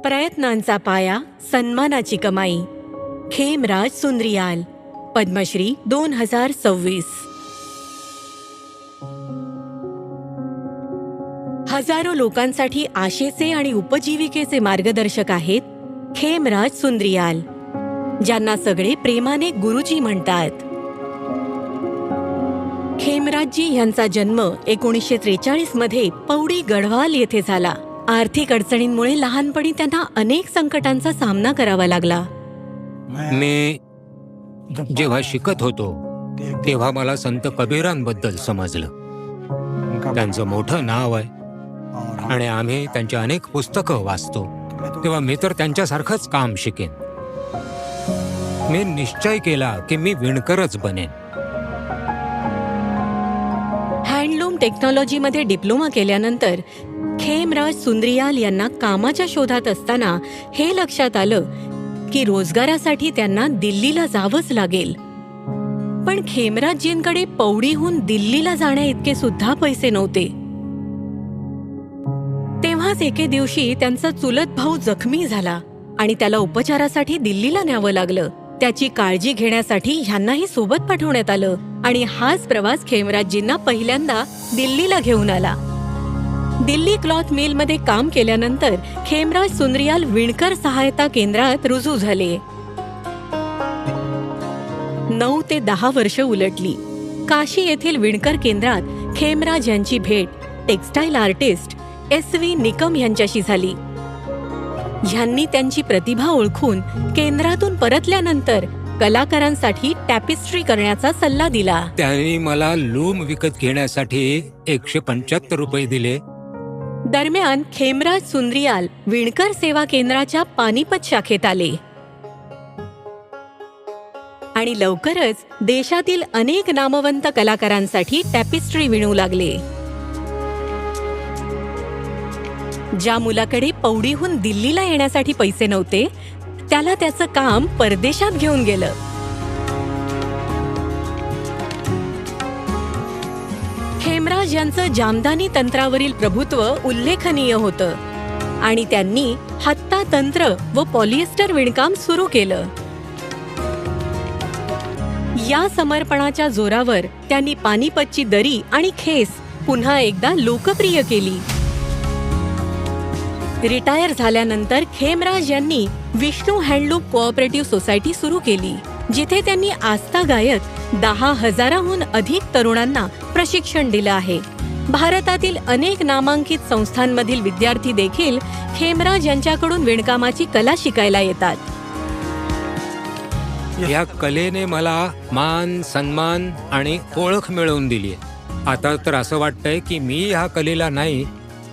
प्रयत्नांचा पाया, सन्मानाची कमाई. खेमराज सुंद्रियाल, पद्मश्री 2026. हजारो लोकांसाठी आशेचे आणि उपजीविकेचे मार्गदर्शक आहेत खेमराज सुंद्रियाल, ज्यांना सगळे प्रेमाने गुरुजी म्हणतात. खेमराजजी यांचा जन्म 1943 मध्ये पौडी गढवाल येथे झाला. आर्थिक अडचणींमुळे लहानपणी त्यांना अनेक संकटांचा सामना करावा लागला. मी जेव्हा शिकत होतो तेव्हा मला संत कबीरांबद्दल समजलं. त्यांचं मोठं नाव आहे आणि आम्ही त्यांची अनेक पुस्तकं वाचतो. तेव्हा मी तर त्यांच्यासारखंच काम शिकेन. मी निश्चय केला की मी विणकरच बनेन. हँडलूम टेक्नॉलॉजीमध्ये डिप्लोमा केल्यानंतर खेमराज सुंद्रियाल यांना कामाच्या शोधात असताना हे लक्षात आलं की रोजगारासाठी त्यांना दिल्लीला जावंच लागेल. पण खेमराजजींकडे पौडीहून दिल्लीला जाण्या इतके सुद्धा पैसे नव्हते. तेव्हाच एके दिवशी त्यांचा चुलत भाऊ जखमी झाला आणि त्याला उपचारासाठी दिल्लीला न्यावं लागलं. त्याची काळजी घेण्यासाठी ह्यांनाही सोबत पाठवण्यात आलं आणि हाच प्रवास खेमराजजींना पहिल्यांदा दिल्लीला घेऊन आला. दिल्ली क्लॉथ मिलमध्ये काम केल्यानंतर खेमराज सुंद्रियाल विणकर सहायता केंद्रात रुजू झाले. 9 ते 10 वर्ष उलटली. काशी येथील विणकर केंद्रात खेमराज यांची भेट टेक्स्टाईल आर्टिस्ट SV निकम यांच्याशी झाली. ह्यांनी त्यांची प्रतिभा ओळखून केंद्रातून परतल्यानंतर कलाकारांसाठी टॅपिस्ट्री करण्याचा सल्ला दिला. त्यांनी मला लूम विकत घेण्यासाठी 175 रुपये दिले. दरम्यान खेमराज सुंद्रियाल विणकर सेवा केंद्राच्या पानिपत शाखेत आले आणि लवकरच देशातील अनेक नामवंत कलाकारांसाठी टॅपिस्ट्री विणू लागले. ज्या मुलाकडे पौडीहून दिल्लीला येण्यासाठी पैसे नव्हते त्याला त्याचं काम परदेशात घेऊन गेलं. खेमराज यांचं जामदानी तंत्रावरील प्रभुत्व उल्लेखनीय होतं आणि त्यांनी हत्ता तंत्र व पॉलिएस्टर विणकाम सुरू केलं. या समर्पणाच्या जोरावर त्यांनी पानिपतची दरी आणि खेस पुन्हा एकदा लोकप्रिय केली. रिटायर झाल्यानंतर खेमराज यांनी विष्णू हँडलूम कोऑपरेटिव्ह सोसायटी सुरू केली, जिथे त्यांनी आस्थागायत 10,000हून अधिक तरुणांना प्रशिक्षण दिलं आहे. भारतातील अनेक नामांकित संस्थांमधील विद्यार्थी देखील खेमराज यांच्याकडून विणकामाची कला शिकायला येतात. या कलेने मला मान, सन्मान आणि ओळख मिळवून दिली. आता तर असं वाटतंय की मी ह्या कलेला नाही,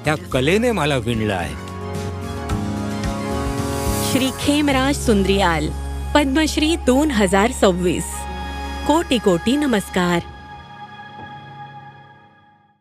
ह्या कलेने मला विणलं आहे. श्री खेमराज सुंद्रियाल, पद्मश्री 2026. कोटी कोटी नमस्कार.